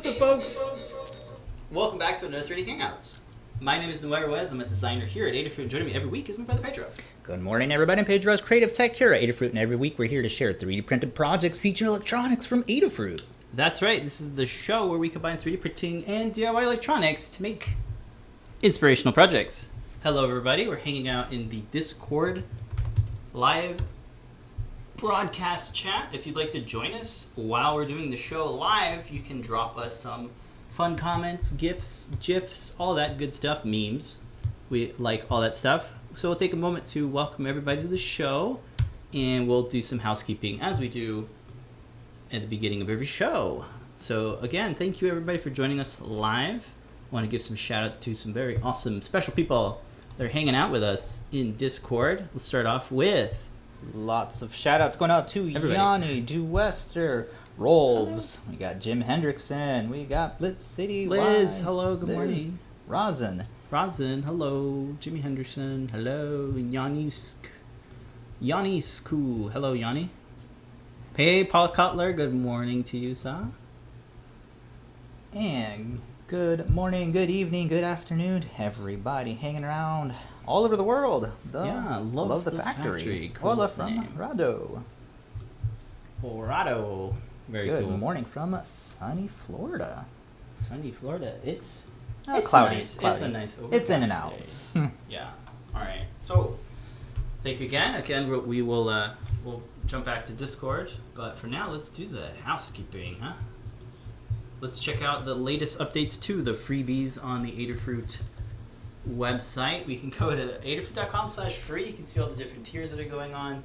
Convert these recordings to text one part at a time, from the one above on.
What's up, folks? Welcome back to another 3D Hangouts. My name is Noel Ruiz. I'm a designer here at Adafruit. Joining me every week is my brother Pedro. Good morning, everybody. I'm Pedro's Creative Tech here at Adafruit, and every week we're here to share 3D printed projects featuring electronics from Adafruit. That's right. This is the show where we combine 3D printing and DIY electronics to make inspirational projects. Hello, everybody. We're hanging out in the Discord live broadcast chat. If you'd like to join us while we're doing the show live, you can drop us some fun comments, GIFs, all that good stuff, memes. We like all that stuff. So we'll take a moment to welcome everybody to the show, and we'll do some housekeeping as we do at the beginning of every show. So again, thank you everybody for joining us live. I want to give some shout outs to some very awesome special people that are hanging out with us in Discord. Let's start off with Lots of shout outs going out to everybody. Yanni, Dewester, Rolves. We got Jim Hendrickson. We got Blitz City. Liz. Y. Hello, good Liz. morning. Rosin. Hello. Jimmy Henderson, hello. Yannisku, hello, Yanni. Hey, Paul Cutler, good morning to you, sir. And good morning, good evening, good afternoon, everybody hanging around all over the world. Love the factory. Cool Hola from name. Rado. Orado. Very Good cool. morning from sunny Florida. Sunny Florida. It's Cloudy. Nice. Cloudy. It's a nice It's in and out. day. Yeah. All right. So, thank you again. We will we'll jump back to Discord, but for now, let's do the housekeeping, huh? Let's check out the latest updates to the freebies on the Adafruit website. We can go to adafruit.com/free. You can see all the different tiers that are going on.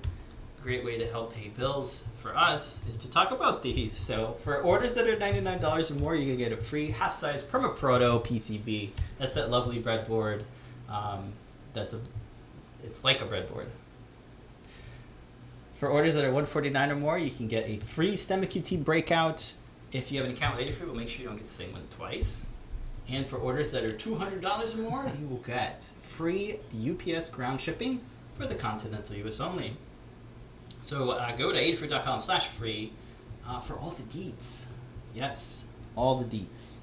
A great way to help pay bills for us is to talk about these. So for orders that are $99 or more, you can get a free half-size Perma-Proto PCB. That's that lovely breadboard. It's like a breadboard. For orders that are $149 or more, you can get a free STEMMA QT breakout. If you have an account with Adafruit, we'll make sure you don't get the same one twice. And for orders that are $200 or more, you will get free UPS ground shipping for the continental US only. So go to adafruit.com/free for all the deets. Yes, all the deets.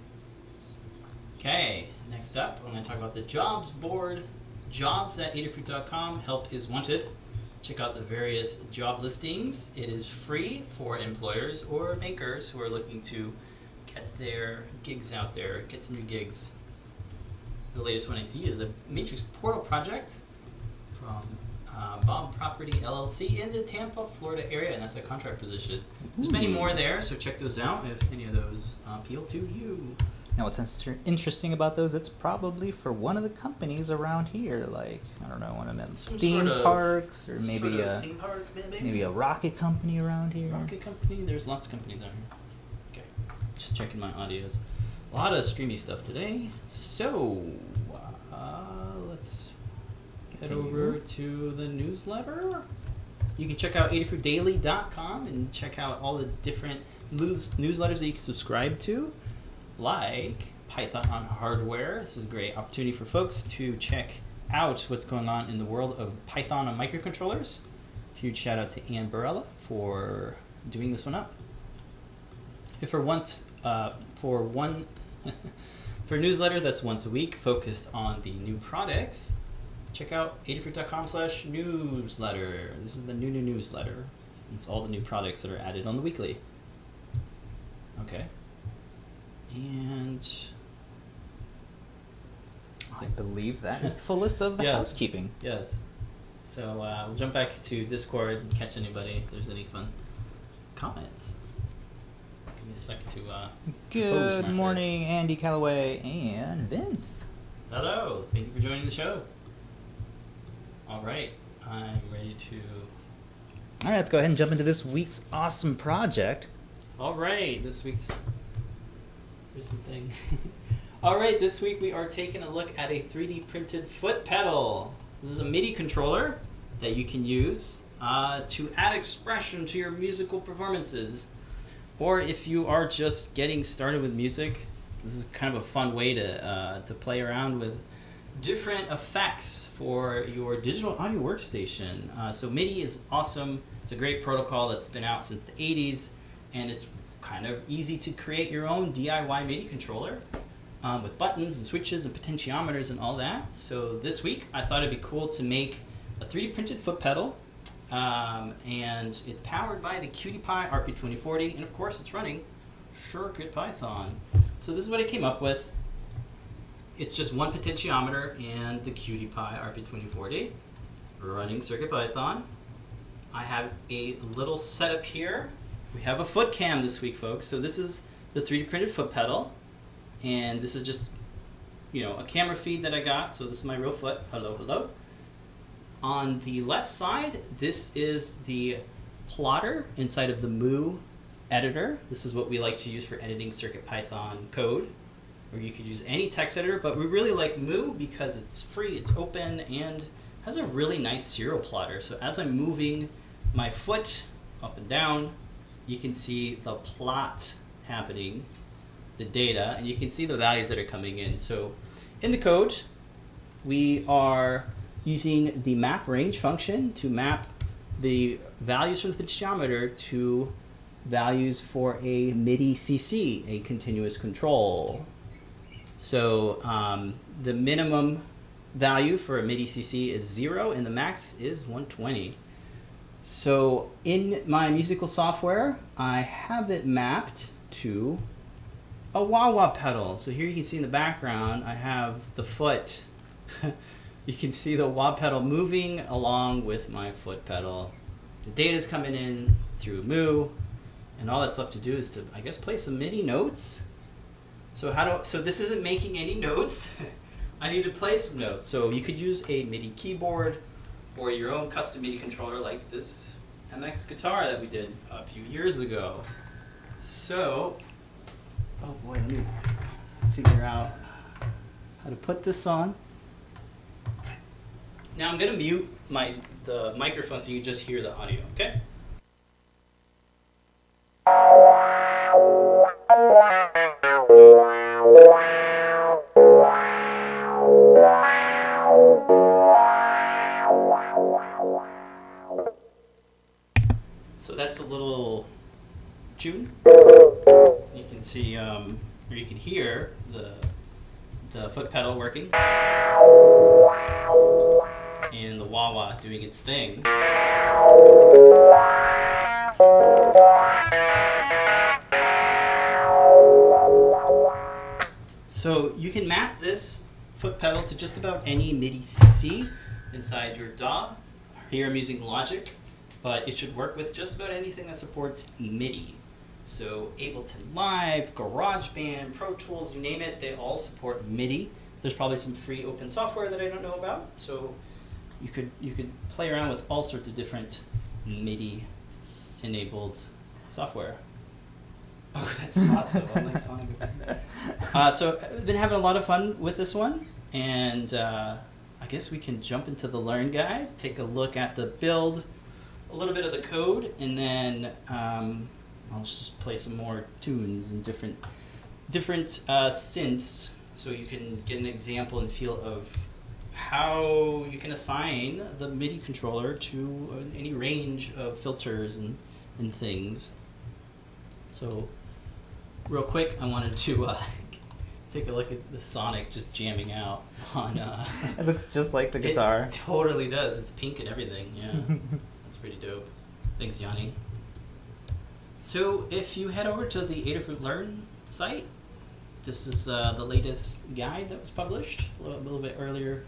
Okay, next up, I'm going to talk about the jobs board. Jobs.adafruit.com. Help is wanted. Check out the various job listings. It is free for employers or makers who are looking to get their gigs out there, get some new gigs. The latest one I see is a Matrix Portal project from Bob Property LLC in the Tampa, Florida area, and that's a contract position. There's many more there, so check those out if any of those appeal to you. Now, what's interesting about those? It's probably for one of the companies around here, like I don't know, one of them theme parks, or maybe a theme park, maybe a rocket company around here. Rocket company. There's lots of companies out here. Okay, just checking my audios. A lot of streamy stuff today. So let's head over to the newsletter. You can check out adafruitdaily.com and check out all the different newsletters that you can subscribe to, like Python on Hardware. This is a great opportunity for folks to check out what's going on in the world of Python on microcontrollers. Huge shout out to Ann Barella for doing this one up. If for for a newsletter that's once a week focused on the new products, check out adafruit.com/newsletter. This is the new newsletter. It's all the new products that are added on the weekly. Okay. And I believe that is the full list of the housekeeping. Yes. So we'll jump back to Discord and catch anybody if there's any fun comments. Give me a sec to Good morning, Andy Calloway and Vince. Hello. Thank you for joining the show. All right. I'm ready to... All right, let's go ahead and jump into this week's awesome project. All right. This week's... Here's the thing. All right, this week we are taking a look at a 3D printed foot pedal. This is a MIDI controller that you can use to add expression to your musical performances. Or if you are just getting started with music, this is kind of a fun way to play around with different effects for your digital audio workstation. So MIDI is awesome. It's a great protocol that's been out since the 80s. and it's kind of easy to create your own DIY MIDI controller with buttons and switches and potentiometers and all that. So this week I thought it'd be cool to make a 3D printed foot pedal, and it's powered by the Py RP2040, and of course it's running CircuitPython. So this is what I came up with. It's just one potentiometer and the Py RP2040 running CircuitPython. I have a little setup here. We have a foot cam this week, folks. So this is the 3D printed foot pedal, and this is just, a camera feed that I got. So this is my real foot. Hello, hello. On the left side, this is the plotter inside of the Mu editor. This is what we like to use for editing CircuitPython code, or you could use any text editor, but we really like Mu because it's free, it's open, and has a really nice serial plotter. So as I'm moving my foot up and down, you can see the plot happening, the data, and you can see the values that are coming in. So in the code, we are using the map range function to map the values for the potentiometer to values for a MIDI CC, a continuous control. So the minimum value for a MIDI CC is 0 and the max is 120. So in my musical software, I have it mapped to a wah-wah pedal. So here you can see in the background, I have the foot. You can see the wah pedal moving along with my foot pedal. The data is coming in through Mu, and all that's left to do is to, I guess, play some MIDI notes. So this isn't making any notes. I need to play some notes. So you could use a MIDI keyboard or your own custom MIDI controller like this MX guitar that we did a few years ago. So, oh boy, let me figure out how to put this on. Now I'm gonna mute the microphone so you just hear the audio, okay? So that's a little tune. You can see, or you can hear the foot pedal working, and the wah-wah doing its thing. So you can map this foot pedal to just about any MIDI CC inside your DAW. Here I'm using Logic, but it should work with just about anything that supports MIDI. So Ableton Live, GarageBand, Pro Tools, you name it, they all support MIDI. There's probably some free open software that I don't know about, so you could play around with all sorts of different MIDI enabled software. Oh, that's awesome. I'm like Sonic. So I've been having a lot of fun with this one, and I guess we can jump into the Learn Guide, take a look at the build, a little bit of the code, and then I'll just play some more tunes and different synths, so you can get an example and feel of how you can assign the MIDI controller to any range of filters and things. So real quick, I wanted to take a look at the Sonic just jamming out on... It looks just like the guitar. It totally does. It's pink and everything, yeah. That's pretty dope. Thanks, Yanni. So if you head over to the Adafruit Learn site, this is the latest guide that was published a little bit earlier.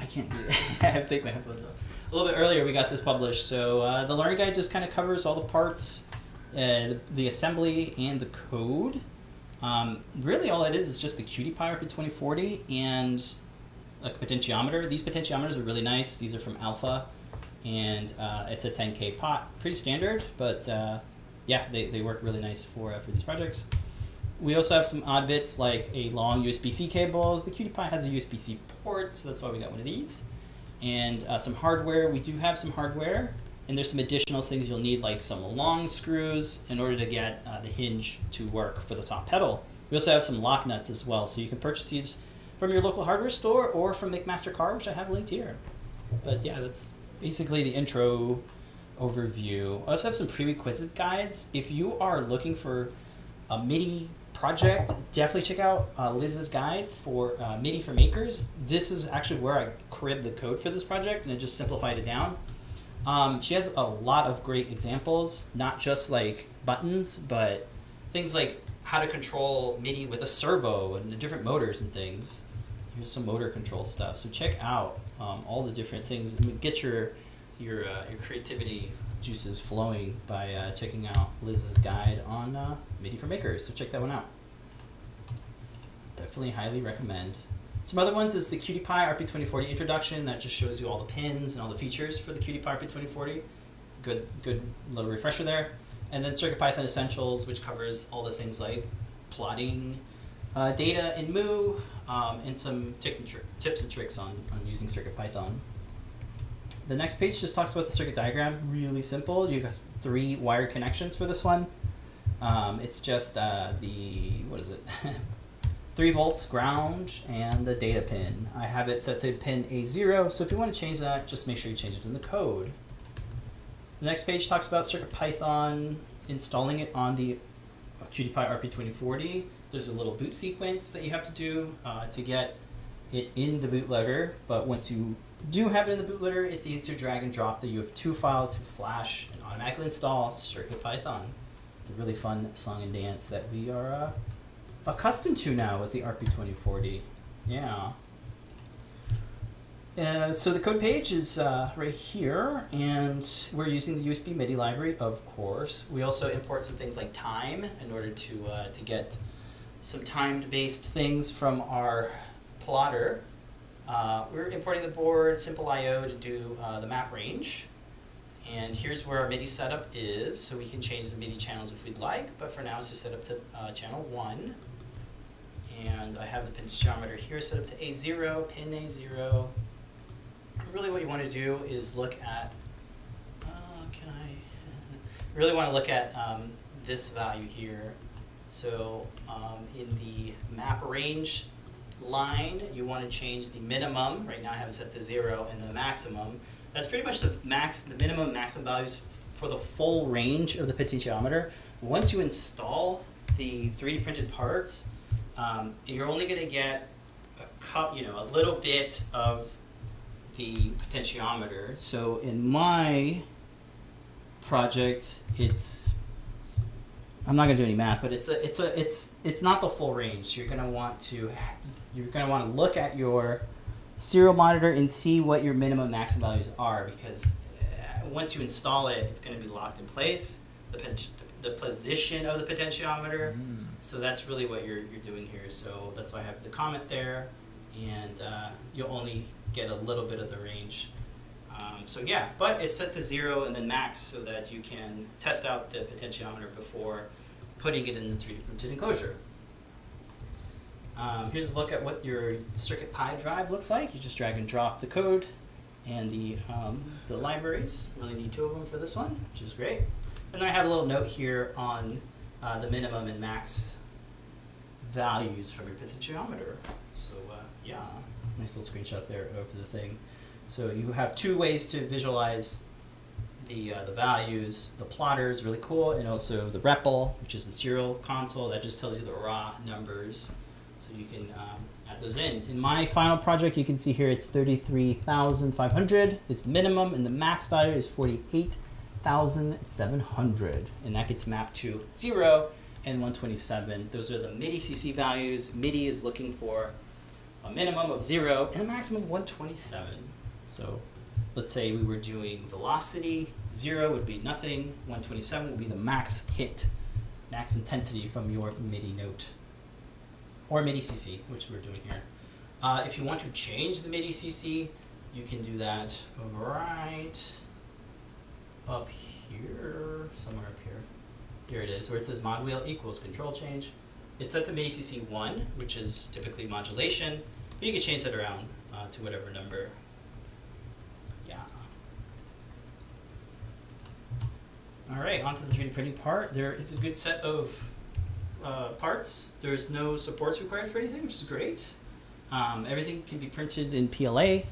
I can't do it. I have to take my headphones off. A little bit earlier we got this published. So the Learn Guide just kind of covers all the parts, the assembly, and the code. Really all it is just the Py RP2040 and a potentiometer. These potentiometers are really nice. These are from Alpha, and it's a 10K pot. Pretty standard, but yeah, they work really nice for these projects. We also have some odd bits like a long USB-C cable. The Py has a USB-C port, so that's why we got one of these. And some hardware. We do have some hardware, and there's some additional things you'll need, like some long screws in order to get the hinge to work for the top pedal. We also have some lock nuts as well, so you can purchase these from your local hardware store or from McMaster Car, which I have linked here. But yeah, that's basically the intro overview. I also have some prerequisite guides. If you are looking for a MIDI project, definitely check out Liz's guide for MIDI for makers. This is actually where I cribbed the code for this project, and I just simplified it down. She has a lot of great examples, not just like buttons, but things like how to control MIDI with a servo and the different motors and things. Here's some motor control stuff. So check out all the different things. I mean, get your creativity juices flowing by checking out Liz's guide on MIDI for makers. So check that one out. Definitely highly recommend. Some other ones is the Py RP2040 introduction that just shows you all the pins and all the features for the Py RP2040. Good little refresher there. And then CircuitPython Essentials, which covers all the things like plotting data in Moo, and some tips and tricks on using CircuitPython. The next page just talks about the circuit diagram. Really simple. You got 3 wired connections for this one. It's just 3 volts ground and the data pin. I have it set to pin A0, so if you want to change that, just make sure you change it in the code. The next page talks about CircuitPython, installing it on the Py RP2040. There's a little boot sequence that you have to do to get it in the bootloader, but once you do have it in the bootloader, it's easy to drag and drop the UF2 file to flash and automatically install CircuitPython. It's a really fun song and dance that we are accustomed to now with the RP2040. Yeah. So the code page is right here, and we're using the USB MIDI library, of course. We also import some things like time in order to get some timed-based things from our plotter. We're importing the board, simple I/O to do the map range. And here's where our MIDI setup is, so we can change the MIDI channels if we'd like, but for now it's just set up to channel 1. And I have the potentiometer here set up to A0, pin A0. Really what you want to do is look at, really want to look at this value here. So in the map range line, you want to change the minimum. Right now I have it set to 0, and the maximum. That's pretty much the minimum and maximum values for the full range of the potentiometer. Once you install the 3D printed parts, you're only going to get a little bit of the potentiometer. So in my project, I'm not going to do any math, but it's not the full range. You're going to want to look at your serial monitor and see what your minimum and maximum values are, because once you install it, it's going to be locked in place. The position of the potentiometer. So that's really what you're doing here. So that's why I have the comment there, and you'll only get a little bit of the range. So yeah, but it's set to 0 and then max, so that you can test out the potentiometer before putting it in the 3D printed enclosure. Here's a look at what your CircuitPy drive looks like. You just drag and drop the code and the libraries. Really need 2 of them for this one, which is great. And then I have a little note here on the minimum and max values from your potentiometer. So yeah, nice little screenshot there of the thing. So you have 2 ways to visualize the values. The plotter is really cool, and also the REPL, which is the serial console that just tells you the raw numbers. So you can add those in. In my final project, you can see here it's 33,500 is the minimum, and the max value is 48,700, and that gets mapped to 0 and 127. Those are the MIDI CC values. MIDI is looking for a minimum of 0 and a maximum of 127. So let's say we were doing velocity. 0 would be nothing. 127 would be the max hit, max intensity from your MIDI note. Or MIDI CC, which we're doing here. If you want to change the MIDI CC, you can do that right up here, somewhere up here. Here it is, where it says mod wheel equals control change. It's set to MIDI CC 1, which is typically modulation, but you can change that around to whatever number. Yeah. All right, onto the 3D printing part. There is a good set of parts. There's no supports required for anything, which is great. Everything can be printed in PLA,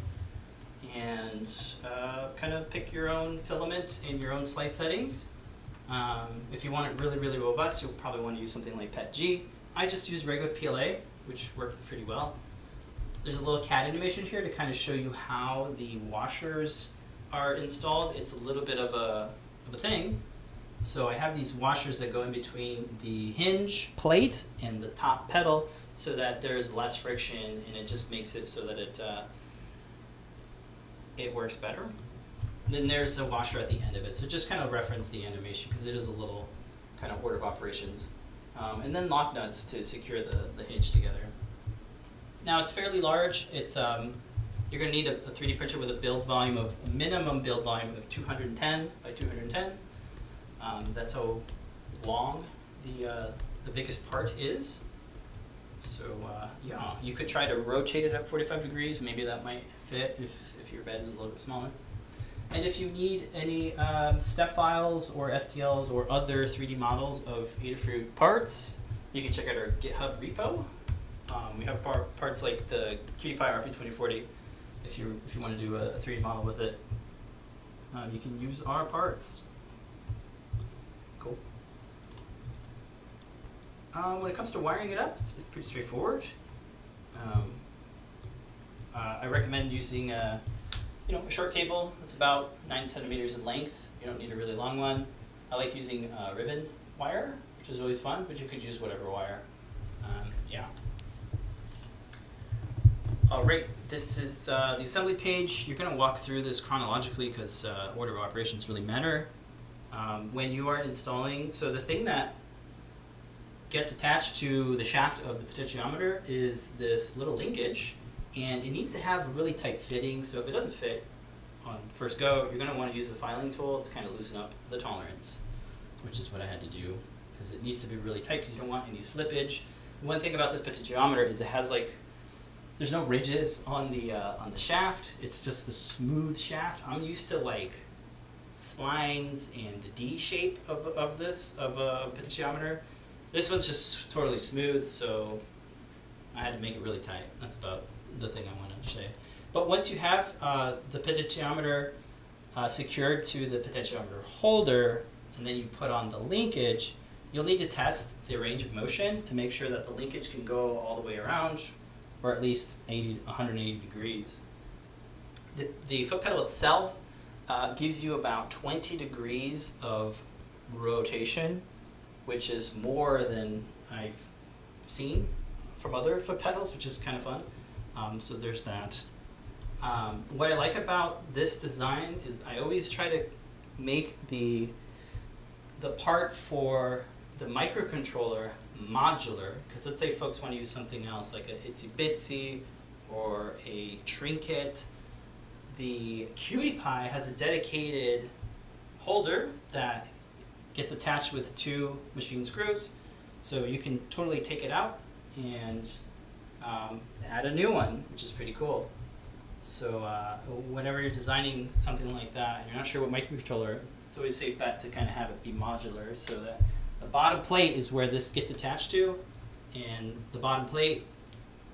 and and kind of pick your own filament and your own slice settings. If you want it really, really robust, you'll probably want to use something like PETG. I just use regular PLA, which worked pretty well. There's a little CAD animation here to kind of show you how the washers are installed. It's a little bit of a thing. So I have these washers that go in between the hinge plate and the top pedal so that there's less friction, and it just makes it so that it works better. Then there's a washer at the end of it. So just kind of reference the animation because it is a little kind of order of operations. And then lock nuts to secure the hinge together. Now it's fairly large. It's you're going to need a 3D printer with a minimum build volume of 210 by 210. That's how long the biggest part is. So yeah, you could try to rotate it at 45 degrees. Maybe that might fit if your bed is a little bit smaller. And if you need any step files or STLs or other 3D models of Adafruit parts, you can check out our GitHub repo. We have parts like the Py RP2040. If you want to do a 3D model with it, you can use our parts. Cool. When it comes to wiring it up, it's pretty straightforward. I recommend using a short cable that's about 9 centimeters in length. You don't need a really long one. I like using ribbon wire, which is always fun, but you could use whatever wire. Yeah. All right, this is the assembly page. You're going to walk through this chronologically because order of operations really matter. When you are installing, so the thing that gets attached to the shaft of the potentiometer is this little linkage, and it needs to have a really tight fitting. So if it doesn't fit on first go, you're going to want to use the filing tool to kind of loosen up the tolerance, which is what I had to do because it needs to be really tight because you don't want any slippage. One thing about this potentiometer is it has there's no ridges on the shaft. It's just a smooth shaft. I'm used to splines and the D shape of a potentiometer. This one's just totally smooth, so I had to make it really tight. That's about the thing I wanted to say. But once you have the potentiometer secured to the potentiometer holder, and then you put on the linkage, you'll need to test the range of motion to make sure that the linkage can go all the way around, or at least 180 degrees. The foot pedal itself gives you about 20 degrees of rotation, which is more than I've seen from other foot pedals, which is kind of fun. So there's that. What I like about this design is I always try to make the part for the microcontroller modular, because let's say folks want to use something else like a itsy bitsy or a trinket. The Cutie Pie has a dedicated holder that gets attached with 2 machine screws, so you can totally take it out and add a new one, which is pretty cool. So whenever you're designing something like that, you're not sure what microcontroller, it's always a safe bet to kind of have it be modular, so that the bottom plate is where this gets attached to, and the bottom plate,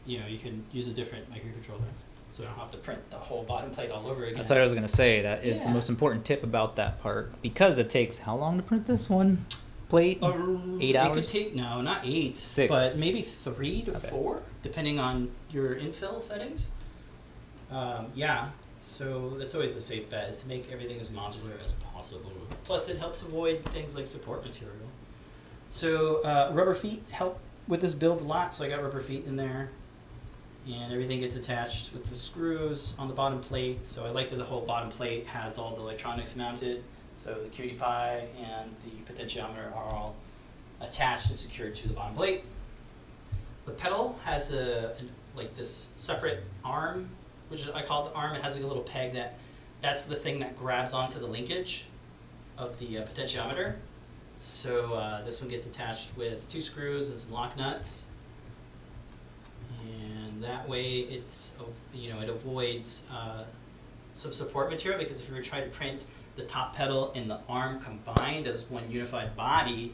you can use a different microcontroller. So I don't have to print the whole bottom plate all over again. That's what I was going to say. That is the most important tip about that part. Because it takes how long to print this one plate? 8 hours? It could take, no, not 8. 6. But maybe 3 to 4, depending on your infill settings. Yeah, so that's always a safe bet, is to make everything as modular as possible. Plus it helps avoid things like support material. So rubber feet help with this build a lot, so I got rubber feet in there. And everything gets attached with the screws on the bottom plate. So I like that the whole bottom plate has all the electronics mounted. So the Cutie Pie and the potentiometer are all attached and secured to the bottom plate. The pedal has this separate arm, which I call it the arm. It has a little peg that's the thing that grabs onto the linkage of the potentiometer. So this one gets attached with 2 screws and some lock nuts. That way it avoids some support material, because if you were trying to print the top pedal and the arm combined as one unified body,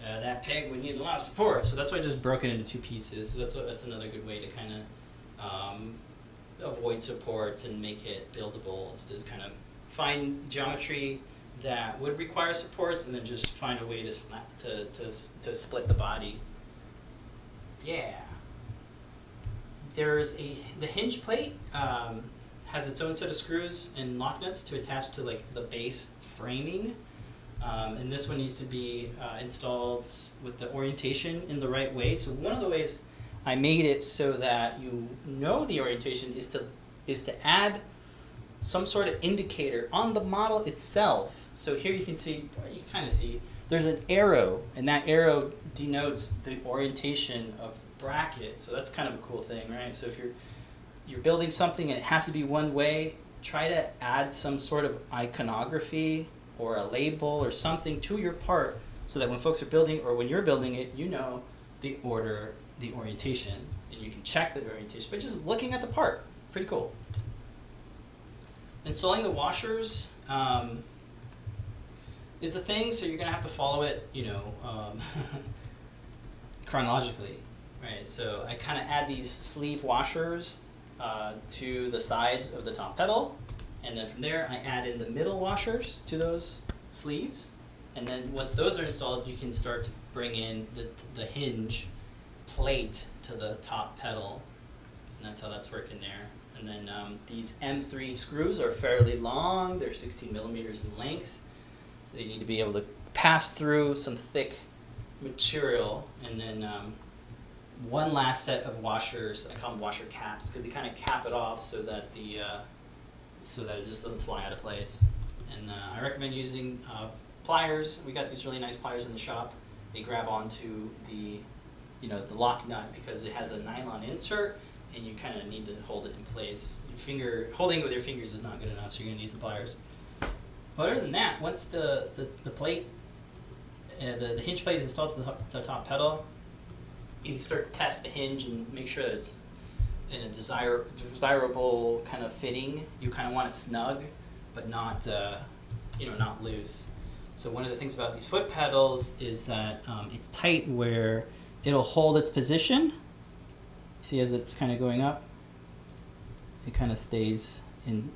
that peg would need a lot of support. So that's why I just broke it into 2 pieces. So that's another good way to kind of avoid supports and make it buildable is to kind of find geometry that would require supports and then just find a way to to split the body. Yeah. There's the hinge plate has its own set of screws and lock nuts to attach to like the base framing. And this one needs to be installed with the orientation in the right way. So one of the ways I made it so that you know the orientation is to add some sort of indicator on the model itself. So here you can kind of see, there's an arrow, and that arrow denotes the orientation of the bracket. So that's kind of a cool thing, right? So if you're building something and it has to be one way, try to add some sort of iconography or a label or something to your part so that when folks are building or when you're building it, you know the order, the orientation, and you can check the orientation by just looking at the part. Pretty cool. Installing the washers is a thing, so you're gonna have to follow it, chronologically, right? So I kind of add these sleeve washers to the sides of the top pedal, and then from there I add in the middle washers to those sleeves, and then once those are installed, you can start to bring in the hinge plate to the top pedal, and that's how that's working there. And then these M3 screws are fairly long. They're 16 millimeters in length, so you need to be able to pass through some thick material. And then one last set of washers, I call them washer caps, because they kind of cap it off so that it just doesn't fly out of place. And I recommend using pliers. We got these really nice pliers in the shop. They grab onto the lock nut because it has a nylon insert, and you kind of need to hold it in place. Holding it with your fingers is not good enough, so you're gonna need some pliers. But other than that, once the plate, the hinge plate is installed to the top pedal, you can start to test the hinge and make sure that it's in a desirable kind of fitting. You kind of want it snug, but not not loose. So one of the things about these foot pedals is that it's tight where it'll hold its position. See, as it's kind of going up, it kind of stays in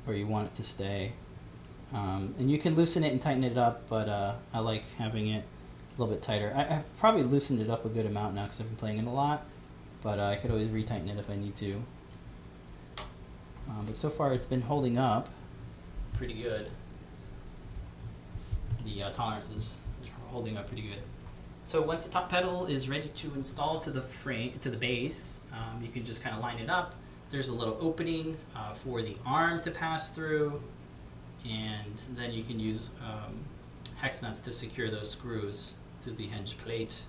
where you want it to stay. And you can loosen it and tighten it up, but I like having it a little bit tighter. I've probably loosened it up a good amount now because I've been playing it a lot, but I could always retighten it if I need to. But so far it's been holding up pretty good. The tolerance is holding up pretty good. So once the top pedal is ready to install to the frame, to the base, you can just kind of line it up. There's a little opening for the arm to pass through, and then you can use hex nuts to secure those screws to the hinge plate.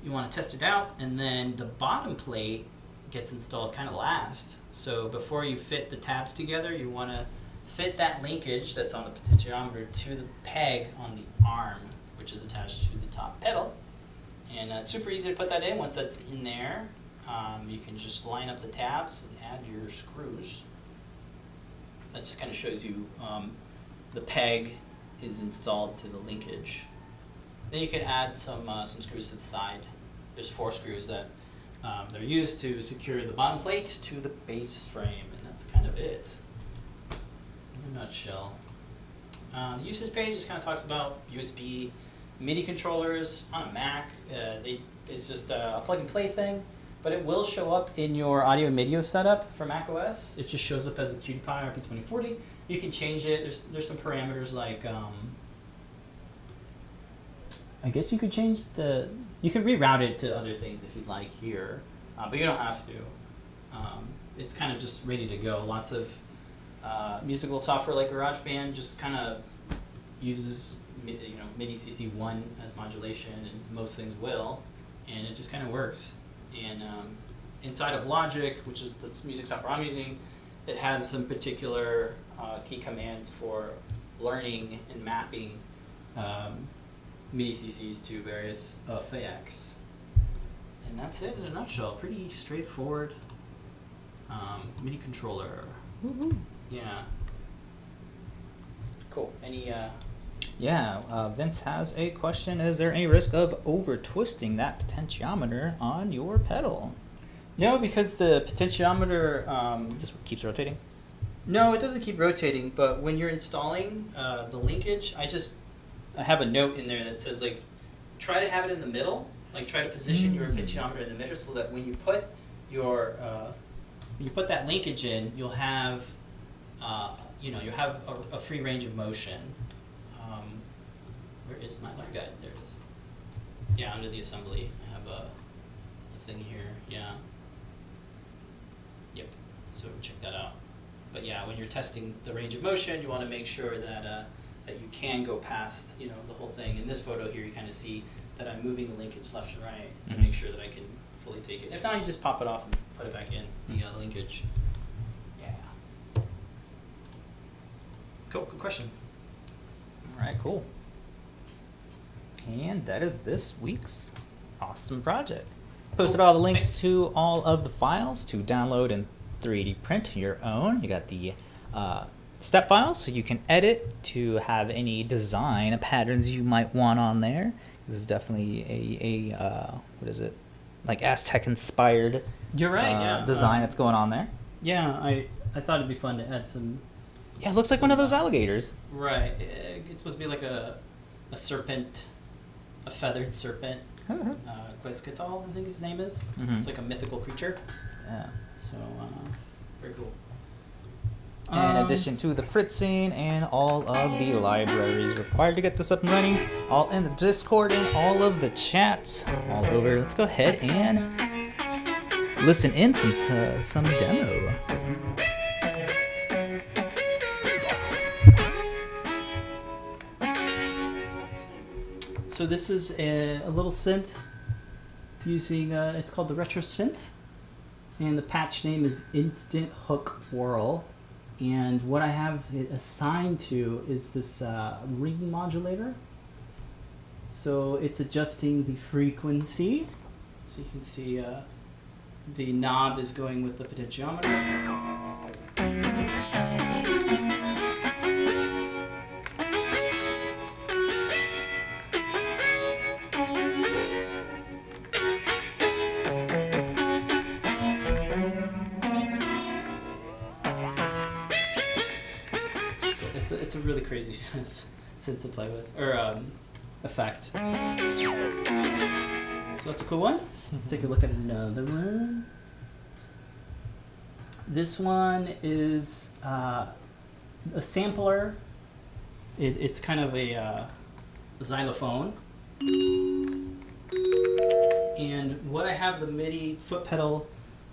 You want to test it out, and then the bottom plate gets installed kind of last. So before you fit the tabs together, you want to fit that linkage that's on the potentiometer to the peg on the arm, which is attached to the top pedal. And it's super easy to put that in. Once that's in there, you can just line up the tabs and add your screws. That just kind of shows you the peg is installed to the linkage. Then you can add some screws to the side. There's 4 screws that they're used to secure the bottom plate to the base frame, and that's kind of it in a nutshell. The usage page just kind of talks about USB MIDI controllers on a Mac. It's just a plug and play thing, but it will show up in your audio and video setup for Mac OS. It just shows up as a Py RP2040. You can change it. There's some parameters like I guess you could change you can reroute it to other things if you'd like here, but you don't have to. It's kind of just ready to go. Lots of musical software like GarageBand just kind of uses MIDI CC1 as modulation, and most things will, and it just kind of works. And inside of Logic, which is the music software I'm using, it has some particular key commands for learning and mapping MIDI CCs to various effects. And that's it in a nutshell. Pretty straightforward MIDI controller. Woo-hoo. Yeah. Cool. Any Yeah, Vince has a question. Is there any risk of over twisting that potentiometer on your pedal? No, because the potentiometer Just keeps rotating. no, it doesn't keep rotating. But when you're installing the linkage, I have a note in there that says like, try to have it in the middle. Like try to position your potentiometer in the middle so that when you put your when you put that linkage in, you'll have you'll have a free range of motion. Where is my learn guide? There it is. Yeah, under the assembly, I have a thing here. Yeah. Yep. So check that out. But yeah, when you're testing the range of motion, you want to make sure that that you can go past the whole thing. In this photo here, you kind of see that I'm moving the linkage left and right to make sure that I can fully take it. If not, you just pop it off and put it back in the linkage. Yeah. Cool. Good question. All right, cool. And that is this week's awesome project. Posted all the links to all of the files to download and 3D print your own. You got the step files, so you can edit to have any design patterns you might want on there. This is definitely a what is it? Like Aztec inspired. You're right. Yeah. Design that's going on there. Yeah, I thought it'd be fun to add some. Yeah, it looks like one of those alligators. Right. It's supposed to be like a serpent, a feathered serpent. Quetzalcoatl, I think his name is. It's like a mythical creature. Yeah. So, very cool. In addition to the fritzing and all of the libraries required to get this up and running, all in the Discord and all of the chats all over. Let's go ahead and listen in some demo. So this is a little synth using, it's called the Retro Synth, and the patch name is Instant Hook Whirl. And what I have it assigned to is this ring modulator. So it's adjusting the frequency. So you can see the knob is going with the potentiometer. It's a really crazy synth to play with, or effect. So that's a cool one. Let's take a look at another one. This one is a sampler. It's kind of a xylophone. And what I have the MIDI foot pedal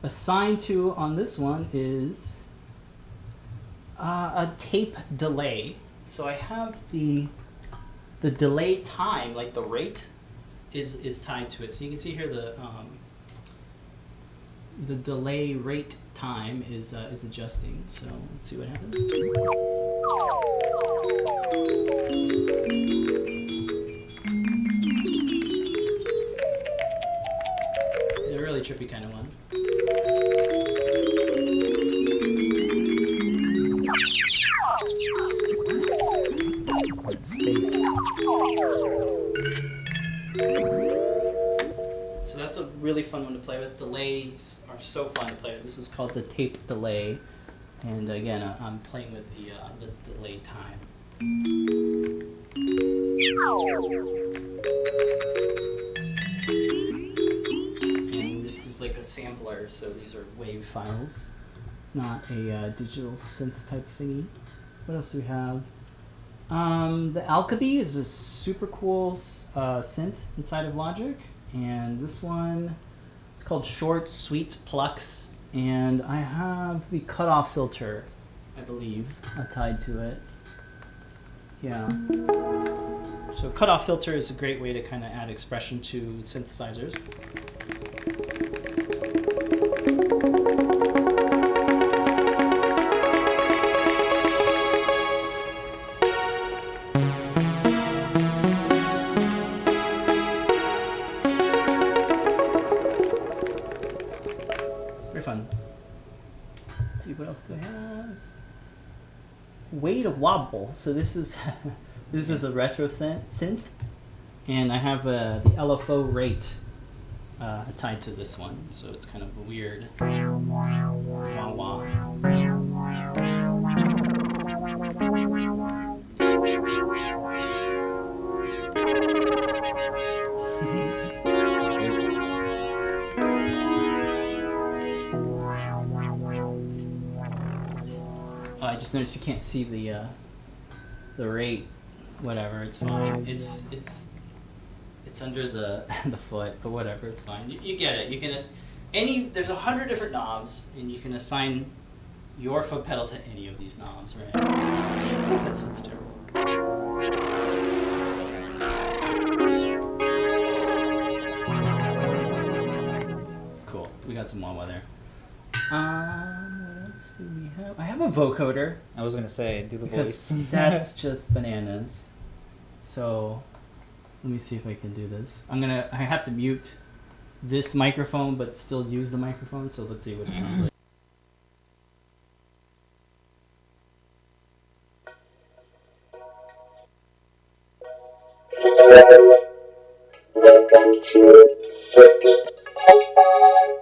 assigned to on this one is a tape delay. So I have the delay time, like the rate, is tied to it. So you can see here the delay rate time is adjusting. So let's see what happens. A really trippy kind of one. Space. So that's a really fun one to play with. Delays are so fun to play with. This is called the tape delay, and again, I'm playing with the delay time. And this is like a sampler, so these are wave files, not a digital synth type thingy. What else do we have? The Alchemy is a super cool synth inside of Logic, and this one is called Short Sweet Plucks, and I have the cutoff filter, I believe, tied to it. Yeah. So cutoff filter is a great way to kind of add expression to synthesizers. Fun. Let's see, what else do I have? Way to Wobble. So this is this is a retro synth, and I have the LFO rate tied to this one, so it's kind of a weird wah wah. I just noticed you can't see the rate. Whatever, it's fine. It's under the the foot, but whatever, it's fine. You get it. You can there's 100 different knobs, and you can assign your foot pedal to any of these knobs, right? That sounds terrible. Cool. We got some wah-wah there. What else do we have? I have a vocoder. I was gonna say, do the Because voice. that's just bananas. So let me see if I can do this. I have to mute this microphone but still use the microphone, so let's see what it sounds like. Hello, welcome to Circuit Python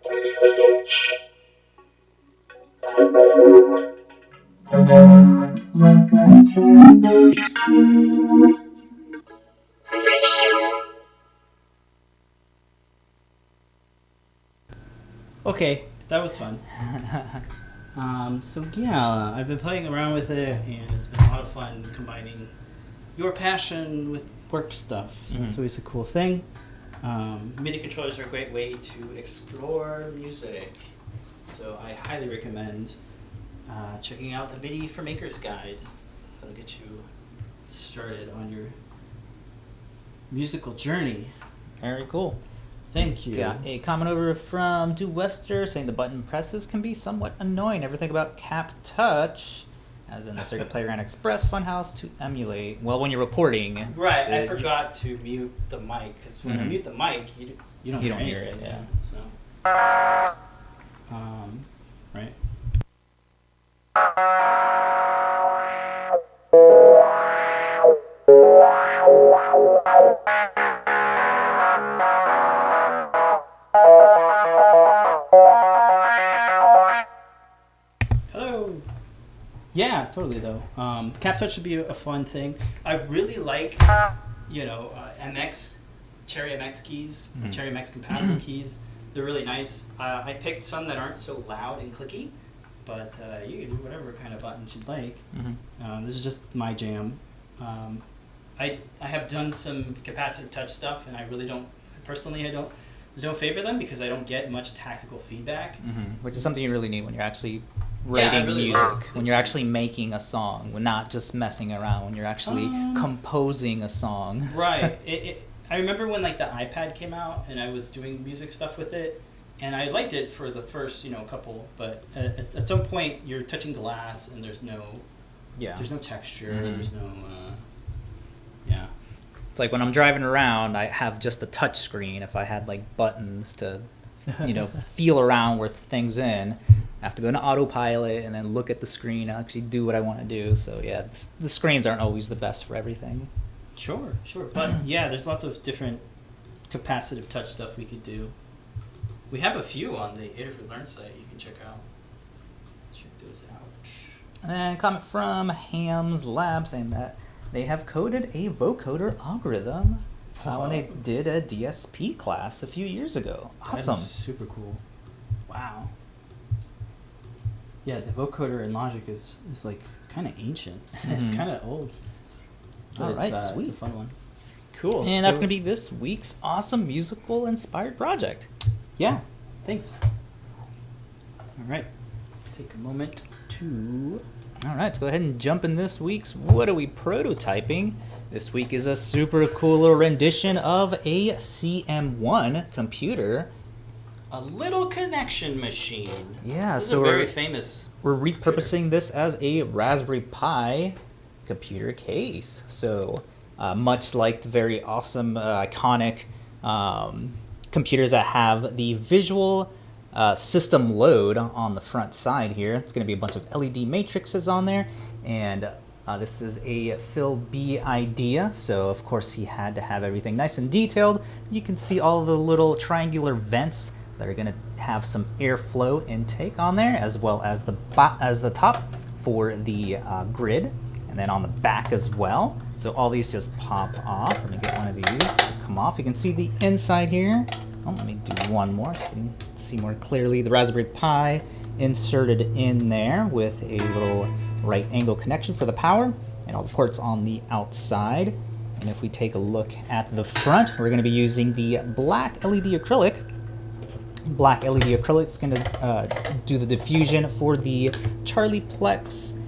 3H. Hello, welcome to MHP. Okay, that was fun. So yeah, I've been playing around with it, and it's been a lot of fun combining your passion with work stuff. So that's always a cool thing. MIDI controllers are a great way to explore music. So I highly recommend checking out the MIDI for Makers Guide. That'll get you started on your musical journey. Very cool. Thank you. Got a comment over from Do Wester saying the button presses can be somewhat annoying. Never think about Cap Touch, as in the Circuit Playground Express Funhouse, to emulate. Well, when you're recording. Right, I forgot to mute the mic, because when I mute the mic, you don't hear it. anything, Yeah. So, right. Hello. Yeah, totally though. Cap Touch should be a fun thing. I really like, MX, Cherry MX keys, Cherry MX compatible keys. They're really nice. I picked some that aren't so loud and clicky, but you can do whatever kind of buttons you'd like. This is just my jam. I have done some capacitive touch stuff, and I really don't, personally, I don't favor them because I don't get much tactical feedback. Which is something you really need when you're actually writing music, when you're actually making a song, when not just messing around, when you're actually composing a song. Right. I remember when like the iPad came out and I was doing music stuff with it, and I liked it for the first couple, but at some point you're touching glass and there's no texture, there's no It's like when I'm driving around, I have just a touch screen. If I had like buttons to, feel around with things in, I have to go into autopilot and then look at the screen and actually do what I want to do. So yeah, the screens aren't always the best for everything. Sure. But yeah, there's lots of different capacitive touch stuff we could do. We have a few on the Adafruit Learn site you can check out. Check those out. And then a comment from Ham's Lab saying that they have coded a vocoder algorithm when they did a DSP class a few years ago. Awesome. That is super cool. Wow. Yeah, the vocoder in Logic is like kind of ancient. It's kind of old. But All right, sweet. It's a fun one. Cool. And that's going to be this week's awesome musical inspired project. Yeah, thanks. All right. Take a moment to... All right, let's go ahead and jump in this week's What Are We Prototyping? This week is a super cool rendition of a CM1 computer. A little connection machine. Yeah, this so is a very famous. We're repurposing this as a Raspberry Pi computer case. So much like the very awesome, iconic computers that have the visual system load on the front side here. It's going to be a bunch of LED matrices on there, and This is a Phil B idea, so of course he had to have everything nice and detailed. You can see all the little triangular vents that are going to have some airflow intake on there, as well as the top for the grid, and then on the back as well. So all these just pop off. Let me get one of these to come off. You can see the inside here. Oh, let me do one more so you can see more clearly. The Raspberry Pi inserted in there with a little right angle connection for the power, and all the ports on the outside. And if we take a look at the front, we're going to be using the black LED acrylic. Black LED acrylic is going to do the diffusion for the Charlie Plex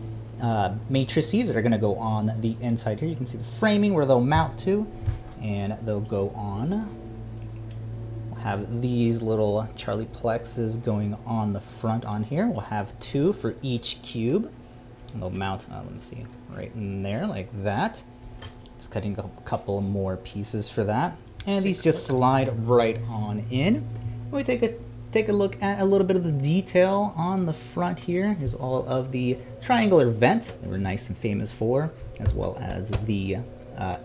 matrices that are going to go on the inside here. You can see the framing where they'll mount to, and they'll go on. We'll have these little Charlie Plexes going on the front on here. We'll have 2 for each cube. And they'll mount, let me see, right in there like that. Just cutting a couple more pieces for that. And these just slide right on in. We take a look at a little bit of the detail on the front here. Here's all of the triangular vent that we're nice and famous for, as well as the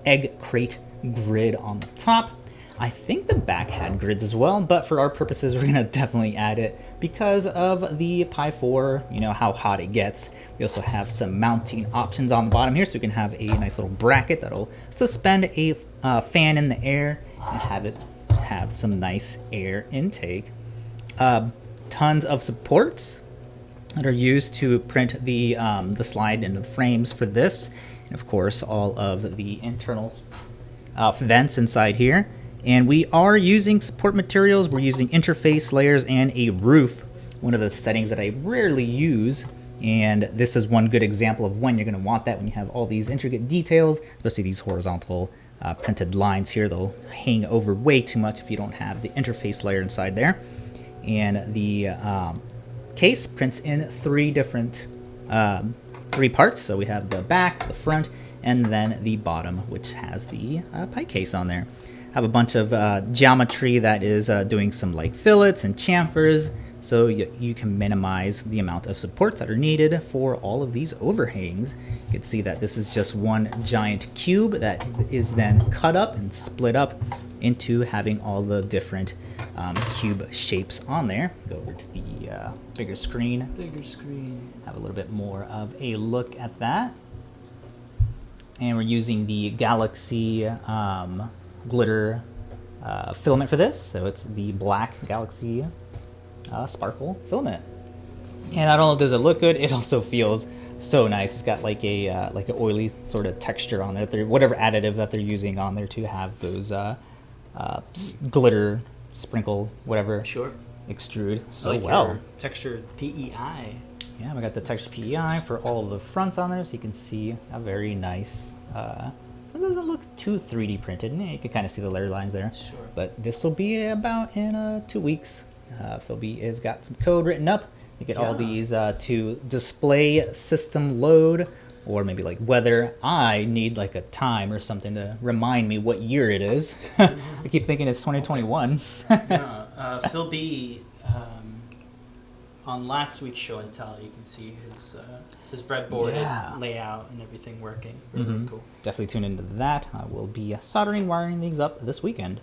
egg crate grid on the top. I think the back had grids as well, but for our purposes, we're gonna definitely add it because of the Pi 4, you know how hot it gets. We also have some mounting options on the bottom here, so we can have a nice little bracket that'll suspend a fan in the air and have it have some nice air intake. Tons of supports that are used to print the slide into the frames for this, and of course all of the internal vents inside here. And we are using support materials. We're using interface layers and a roof, one of the settings that I rarely use. And this is one good example of when you're going to want that, when you have all these intricate details, especially these horizontal printed lines here. They'll hang over way too much if you don't have the interface layer inside there. And the case prints in 3 different 3 parts. So we have the back, the front, and then the bottom, which has the Pi case on there. Have a bunch of geometry that is doing some like fillets and chamfers, so you can minimize the amount of supports that are needed for all of these overhangs. You can see that this is just one giant cube that is then cut up and split up into having all the different cube shapes on there. Go over to the bigger screen. Have a little bit more of a look at that. And we're using the Galaxy glitter filament for this, so it's the black Galaxy sparkle filament. And not only does it look good, it also feels so nice. It's got like an oily sort of texture on there. Whatever additive that they're using on there to have those glitter sprinkle whatever extrude so like well. Textured PEI. Yeah, we got the textured PEI for all of the fronts on there, so you can see a very nice. It doesn't look too 3D printed. You can kind of see the layer lines there. Sure. But this will be about in 2 weeks. Phil B has got some code written up. You get all these to display system load, or maybe like whether I need like a time or something to remind me what year it is. I keep thinking it's 2021. Phil B, on last week's show and tell, you can see his breadboard layout and everything working. Really cool. Definitely tune into that. I will be soldering, wiring these up this weekend.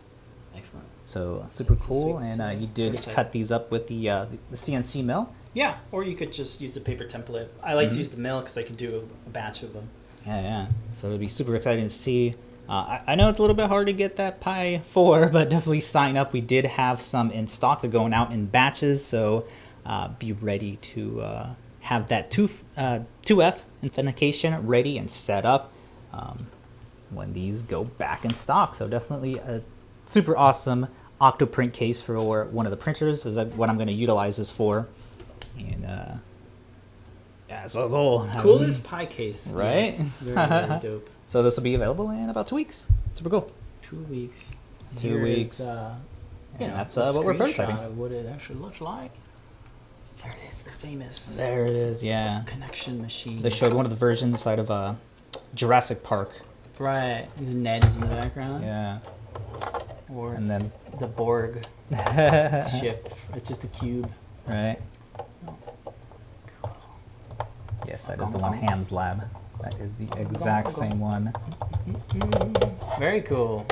Excellent. So super cool, and you did cut these up with the CNC mill. Yeah, or you could just use the paper template. I like to use the mill because I can do a batch of them. Yeah. So it'll be super exciting to see. I know it's a little bit hard to get that Pi 4, but definitely sign up. We did have some in stock. They're going out in batches, so be ready to have that 2F authentication ready and set up when these go back in stock. So definitely a super awesome Octoprint case for one of the printers is what I'm going to utilize this for. And yeah, so cool. Coolest Pi case. Right? Yeah, very dope. So this will be available in about 2 weeks. Super cool. 2 weeks. 2 weeks. That's what we're prototyping. Of what it actually looks like. There it is, the famous. There it is, yeah. Connection machine. They showed one of the versions inside of Jurassic Park. Right. The Ned is in the background. Yeah. Or and it's then the Borg ship. It's just a cube. Right. Yes, that is the one Ham's lab. That is the exact same one. Very cool.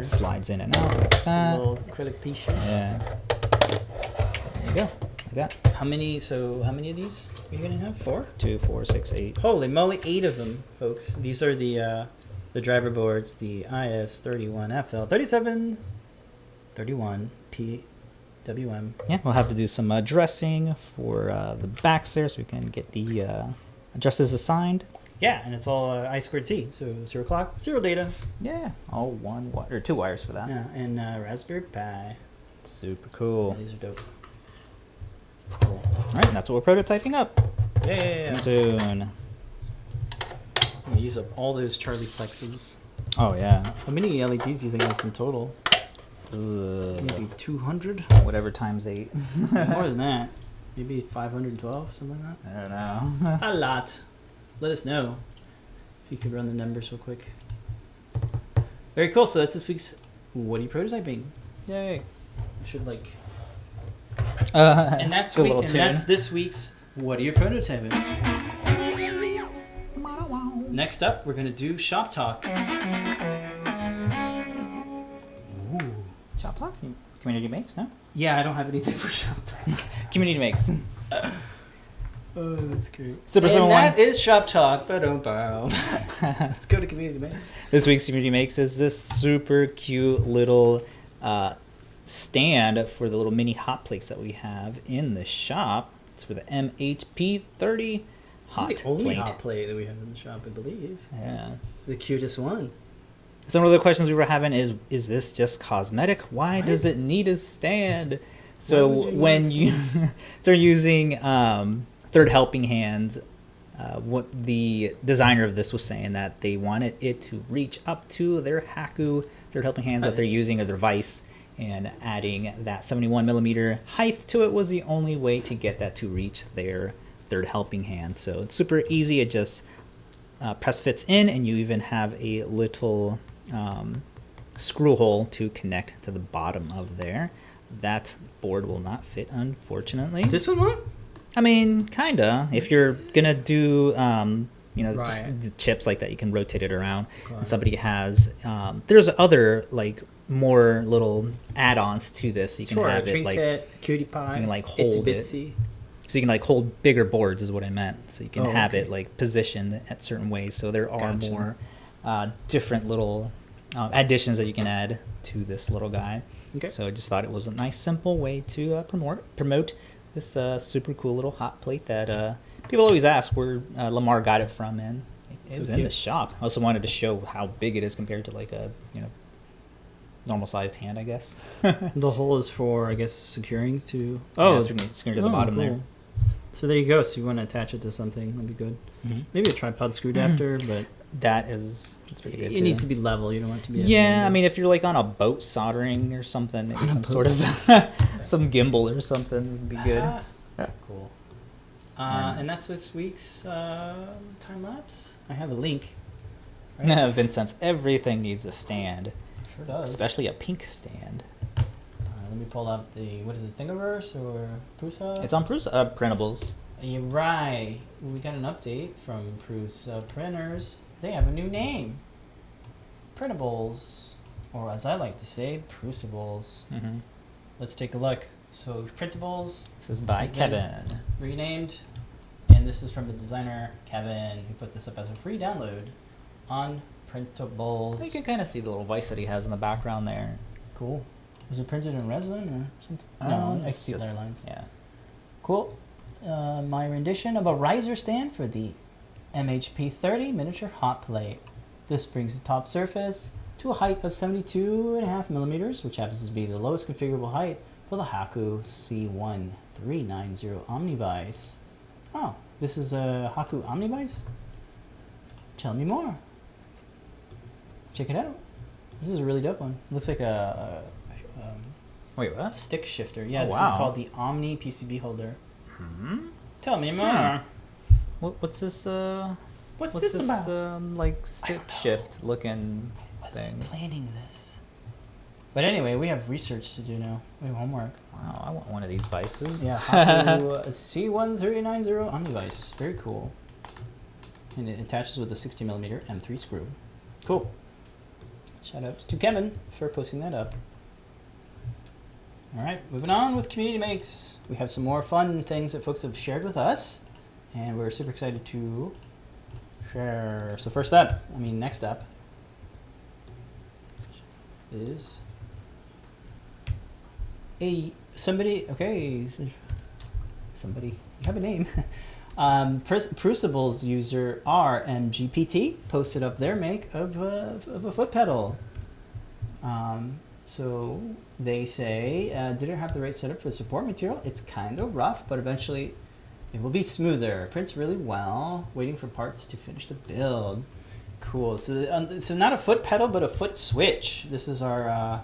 Slides in and out like that. Little acrylic piece. Yeah. There you go. Like that. How many of these are you gonna have? 4? 2, 4, 6, 8. Holy moly, 8 of them, folks. These are the driver boards, the IS31FL 3731 PWM. Yeah, we'll have to do some dressing for the backs there so we can get the addresses assigned. Yeah, and it's all I2C, so 0 clock, 0 data. Yeah, all one wire, or 2 wires for that. Yeah, and Raspberry Pi. Super cool. These are dope. All right, and that's what we're prototyping up. Yeah. Soon. I'm gonna use up all those Charlie Plexes. Oh yeah. How many LEDs do you think that's in total? Ugh. Maybe 200? Whatever times 8. More than that. Maybe 512, something like that. I don't know. A lot. Let us know if you could run the numbers real quick. Very cool. So that's this week's What Are You Prototyping? Yay. I should like. And And that's this week's What Are You Prototyping? Next up, we're gonna do shop talk. Ooh. Shop talk? Community makes, no? Yeah, I don't have anything for shop talk. Community makes. Oh, that's great. Super And Simple that One. is shop talk. Let's go to community makes. This week's Community Makes is this super cute little stand for the little mini hot plates that we have in the shop. It's for the MHP30 Hot This is the only Plate. hot plate that we have in the shop, I believe. Yeah. The cutest one. Some of the questions we were having is this just cosmetic? Why What? does it need a stand? So Why would you need when a you start using third helping hands, what the designer of this was saying that they wanted it to reach up to their Haku third helping hands that they're Nice. using or their vise, and adding that 71 millimeter height to it was the only way to get that to reach their third helping hand. So it's super easy. It just press fits in, and you even have a little screw hole to connect to the bottom of there. That board will not fit, unfortunately. This one won't? I mean, kinda. If you're gonna do, just Right. the chips like that, you can rotate it around. Got And it. somebody has, there's other like more little add-ons to this. You can Sure, have it like, trinket, cutie pie. you can, like, itsy hold it. bitsy. so you can like hold bigger boards is what I meant. So you can Oh, have okay. it like positioned at certain ways. So there are Gotcha. more different little additions that you can add to this little guy. Okay. So I just thought it was a nice, simple way to promote this super cool little hot plate that people always ask where Lamar got it from, and it So is in the cute. shop. I also wanted to show how big it is compared to like a normal sized hand, I guess. The hole is for, I guess, securing to. Oh, it's secured to the bottom there. cool. So there you go. So you want to attach it to something? That'd be good. Mhm. Maybe a tripod screw adapter, but It's pretty good. it too. needs to be level. You don't want it to be. Yeah, I mean, if you're like on a boat soldering or something, maybe some sort of some gimbal or something would be good. Cool. And- And that's this week's time lapse. I have a link. Right? Vincent's everything needs a stand, Sure does. especially a pink stand. Let me pull up the what is it, Thingiverse or Prusa? It's on printables. You're right. We got an update from Prusa Printers. They have a new name. Printables, or as I like to say, Prusables. Mm-hmm. Let's take a look. So Printables This is by It's been- Kevin. renamed, and this is from the designer Kevin, who put this up as a free download on Printables. You can kind of see the little vise that he has in the background there. Cool. Was it printed in resin or something? It's XC just- lines. Yeah. Cool. My rendition of a riser stand for the MHP30 Miniature Hot Plate. This brings the top surface to a height of 72.5 millimeters, which happens to be the lowest configurable height for the Haku C1390 Omnivise. Oh, this is a Haku Omnivise? Tell me more. Check it out. This is a really dope one. Looks like a Wait, what? stick shifter. Yeah, Oh, this wow. is called the Omni PCB holder. Hmm? Tell me more. What's this? What's What's this about? like stick know. shift looking I wasn't thing? planning this. But anyway, we have research to do now. We have homework. Wow, I want one of these vices. Yeah, Haku C1390 Omnivice. Very cool. And it attaches with a 60mm M3 screw. Cool. Shout out to Kevin for posting that up. All right, moving on with Community Makes. We have some more fun things that folks have shared with us, and we're super excited to share. So next up is somebody, you have a name. Crucibles user RMGPT posted up their make of a foot pedal. So they say, didn't have the right setup for the support material. It's kind of rough, but eventually it will be smoother. Prints really well. Waiting for parts to finish the build. Cool. So not a foot pedal, but a foot switch. This is our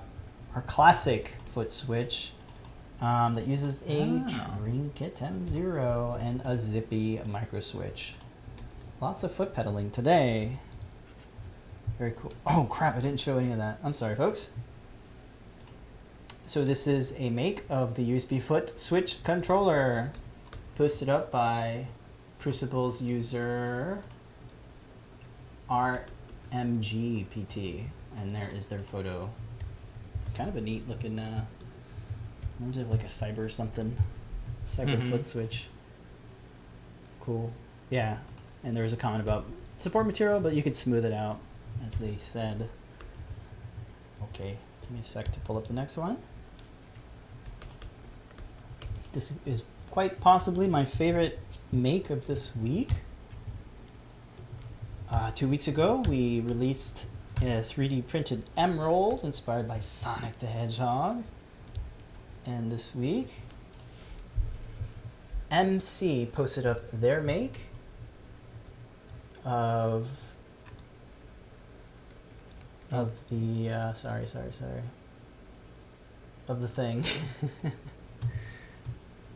classic foot switch that uses a Trinket M0 and a Zippy micro switch. Lots of foot pedaling today. Very cool. Oh crap! I didn't show any of that. I'm sorry, folks. So this is a make of the USB foot switch controller, posted up by Crucibles user RMGPT, and there is their photo. Kind of a neat looking, reminds me of like a cyber something, cyber foot switch. Cool. Yeah, and there was a comment about support material, but you could smooth it out, as they said. Okay, give me a sec to pull up the next one. This is quite possibly my favorite make of this week. 2 weeks ago, we released a 3D printed emerald inspired by Sonic the Hedgehog. And this week, MC posted up their make of the, of the thing.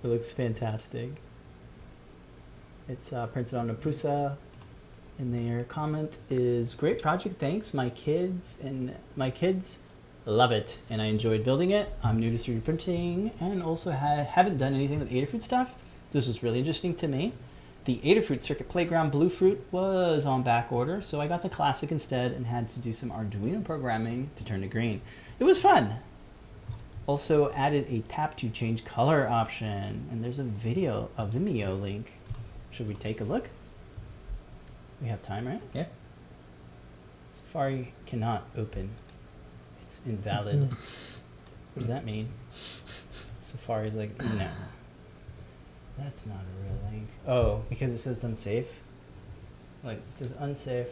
It looks fantastic. It's printed on a Prusa, and their comment is, "Great project, thanks. My kids love it, and I enjoyed building it. I'm new to 3D printing, and also haven't done anything with Adafruit stuff. This was really interesting to me. The Adafruit Circuit Playground Bluefruit was on back order, so I got the Classic instead and had to do some Arduino programming to turn to green. It was fun. Also added a tap to change color option, and there's a Vimeo link. Should we take a look? We have time, right? Yeah. Safari cannot open. It's invalid. What does that mean? Safari's like, no. That's not a real link. Oh, because it says unsafe? Like, it says unsafe.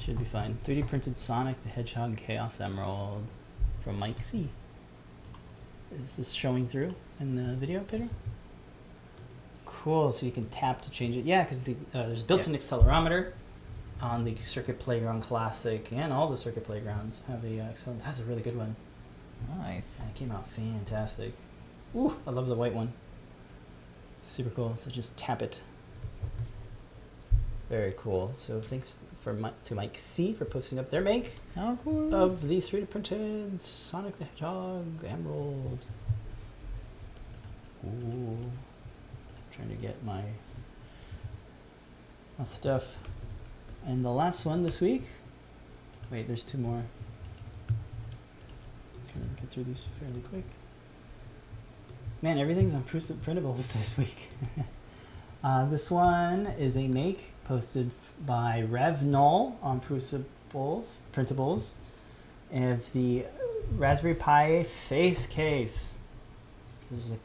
Should be fine. 3D printed Sonic the Hedgehog Chaos Emerald from Mike C. Is this showing through in the video, Peter? Cool, so you can tap to change it. Yeah, because there's built-in accelerometer on the Circuit Playground Classic, and all the Circuit Playgrounds have a accelerometer. That's a really good one. Nice. That came out fantastic. Ooh, I love the white one. Super cool. So just tap it. Very cool. So thanks to Mike C for posting up their make of the 3D printed Sonic the Hedgehog Emerald. Ooh. Trying to get my stuff. And the last one this week. Wait, there's two more. Can I get through these fairly quick? Man, everything's on printables this week. This one is a make posted by Rev Null on Printables of the Raspberry Pi face case. This is a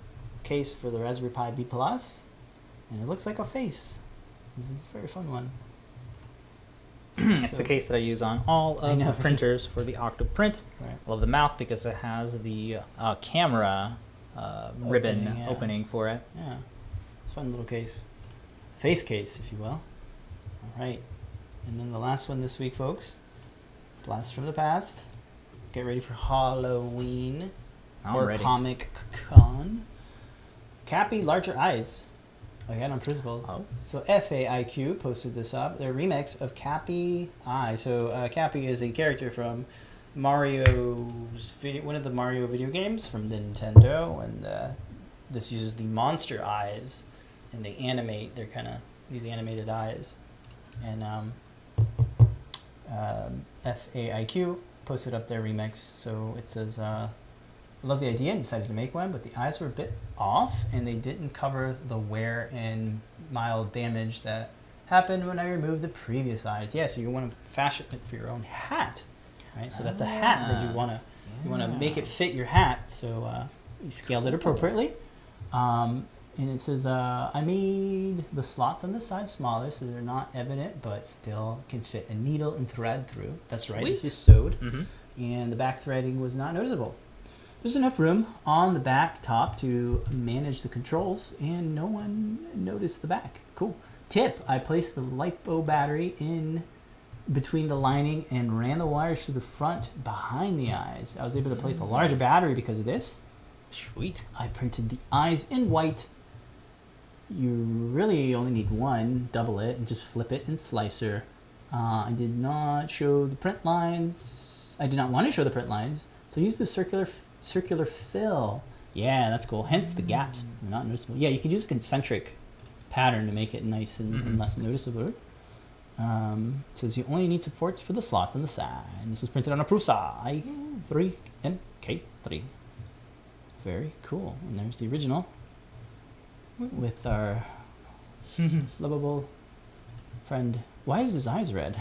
case for the Raspberry Pi B+, and it looks like a face. It's a very fun one. It's the case that I use on all of the printers for the Octoprint. Right. I love the mouth because it has the camera ribbon opening for it. Yeah, it's a fun little case. Face case, if you will. All right. And then the last one this week, folks. Blast from the past. Get ready for Halloween. I'm or ready. Comic Con. Cappy Larger Eyes Again on Principles. Oh. So FAIQ posted this up. Their remix of Cappy Eye. So Cappy is a character from one of the Mario video games from Nintendo, and this uses the monster eyes, and they animate. They're kind of these animated eyes, and FAIQ posted up their remix. So it says, I love the idea and decided to make one, but the eyes were a bit off and they didn't cover the wear and mild damage that happened when I removed the previous eyes. Yeah, so you want to fashion it for your own hat, right? So that's a hat that you want to make it fit your hat. So you scaled it appropriately. And it says, I made the slots on the side smaller so they're not evident, but still can fit a needle and thread through. That's right, this is sewed. And the back threading was not noticeable. There's enough room on the back top to manage the controls, and no one noticed the back. Cool. Tip, I placed the LiPo battery in between the lining and ran the wires through the front behind the eyes. I was able to place a larger battery because of this. Sweet. I printed the eyes in white. You really only need one, double it, and just flip it in Slicer. I did not show the print lines. I did not want to show the print lines, so use the circular fill. Yeah, that's cool. Hence the gaps are not noticeable. Yeah, you could use a concentric pattern to make it nice and less noticeable. It says you only need supports for the slots on the side. And this was printed on a Prusa i3 and K3. Very cool. And there's the original with our lovable friend. Why is his eyes red?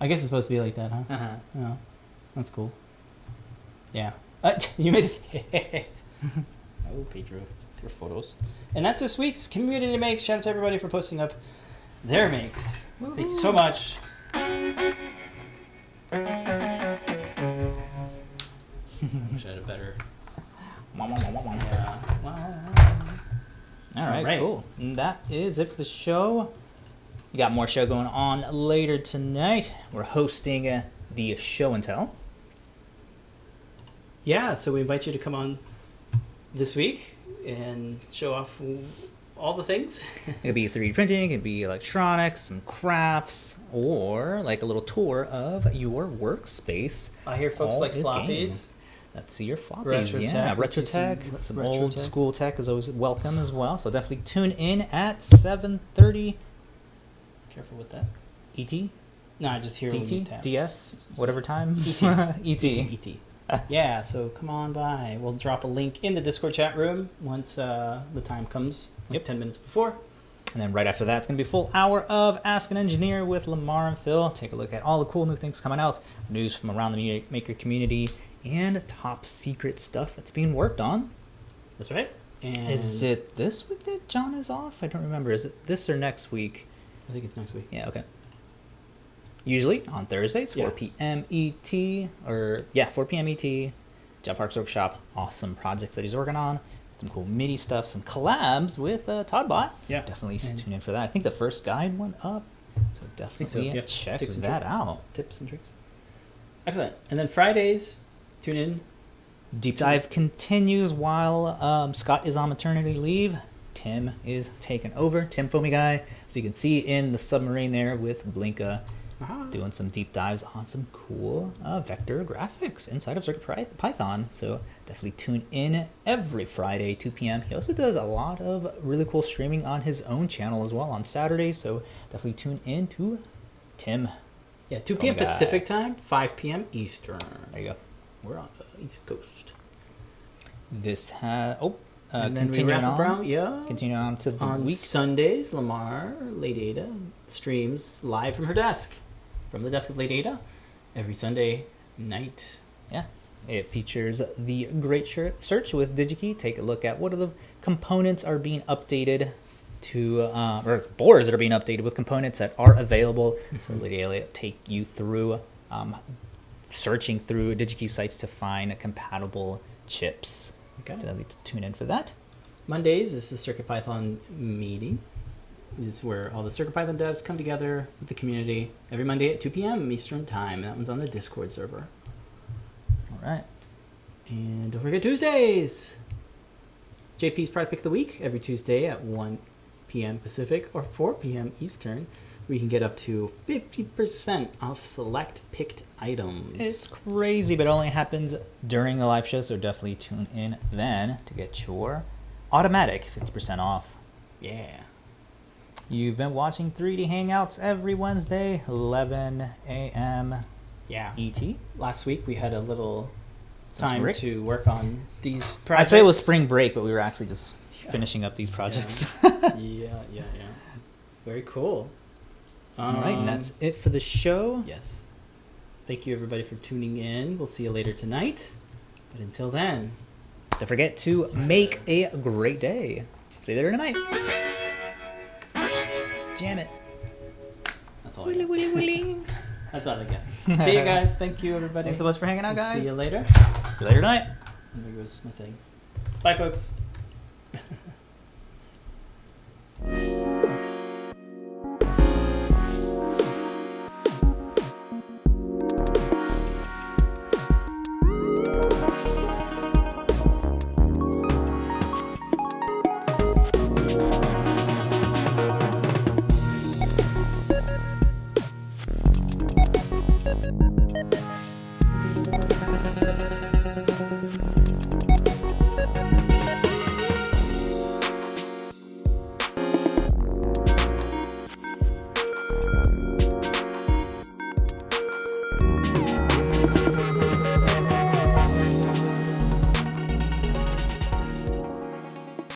I guess it's supposed to be like that, huh? Oh, that's cool. Yeah. You made a face. Oh, Pedro, with your photos. And that's this week's Community Makes. Shout out to everybody for posting up their makes. Thank you so much. I wish I had a better. Yeah. All right, cool. And that is it for the show. We got more show going on later tonight. We're hosting the show and tell. Yeah, so we invite you to come on this week and show off all the things. It could be 3D printing, it could be electronics, some crafts, or like a little tour of your workspace. I hear folks like All is floppies. game. Let's see your floppies. Retro yeah, tech. Let's retro see some tech. Some retro old tech. school tech is always welcome as well. So definitely tune in at 7:30 Careful with that. ET, No, I just hear when you DT, tap. DS, whatever time. ET. ET. ET. Yeah, so come on by. We'll drop a link in the Discord chat room once the time comes, like 10 minutes before. And then right after that, it's going to be a full hour of Ask an Engineer with Lamar and Phil. Take a look at all the cool new things coming out, news from around the Media Maker community, and top secret stuff that's being worked on. That's right. And Is it this week that John is off? I don't remember. Is it this or next week? I think it's next week. Yeah, okay. Usually on Thursdays, 4 p.m. ET, 4 p.m. ET, Jeff Park's Workshop. Awesome projects that he's working on. Some cool MIDI stuff, some collabs with Toddbot. So Yeah. definitely tune in for that. I think the first guide went up, so definitely Yep. check Tips and that out. Tips and tricks. Excellent. And then Fridays, tune in. Deep dive continues while Scott is on maternity leave. Tim is taking over. Tim Foamy Guy. So you can see in the submarine there with Blinka doing some deep dives on some cool vector graphics inside of CircuitPython. So definitely tune in every Friday, 2 p.m. He also does a lot of really cool streaming on his own channel as well on Saturdays. So definitely tune in to Tim. Yeah, 2 p.m. Foamy Guy. Pacific time, 5 p.m. Eastern. There you go. We're on the East Coast. This And then we continuing wrap up on. around, Continuing on to the on week. Sundays, Lamar, Lady Ada, streams live from her desk. From the desk of Lady Ada. Every Sunday night. Yeah. It features the Great Search with DigiKey. Take a look at what are the components are being updated to, or boards that are being updated with components that are available. So Lady Ada will take you through searching through DigiKey sites to find compatible chips. Okay. So tune in for that. Mondays is the CircuitPython meeting. This is where all the CircuitPython devs come together with the community every Monday at 2 p.m. Eastern Time. That one's on the Discord server. All right. And don't forget Tuesdays. JP's Product Pick of the Week every Tuesday at 1 p.m. Pacific or 4 p.m. Eastern. We can get up to 50% off select picked items. It's crazy, but it only happens during the live show, so definitely tune in then to get your automatic 50% off. Yeah. You've been watching 3D Hangouts every Wednesday, 11 a.m. Yeah. ET. Last week we had a little That's time great. to work on these I projects. say it was spring break, but we were actually just finishing up these projects. Yeah. Very cool. All right, and that's it for the show. Yes. Thank you, everybody, for tuning in. We'll see you later tonight. But until then, Don't forget to make a great day. See you later tonight. Jam it. that's all I got. That's all I got. See you guys. Thank you, everybody. Thanks so much for hanging out, guys. See you later. See you later tonight. And there goes my thing. Bye, folks.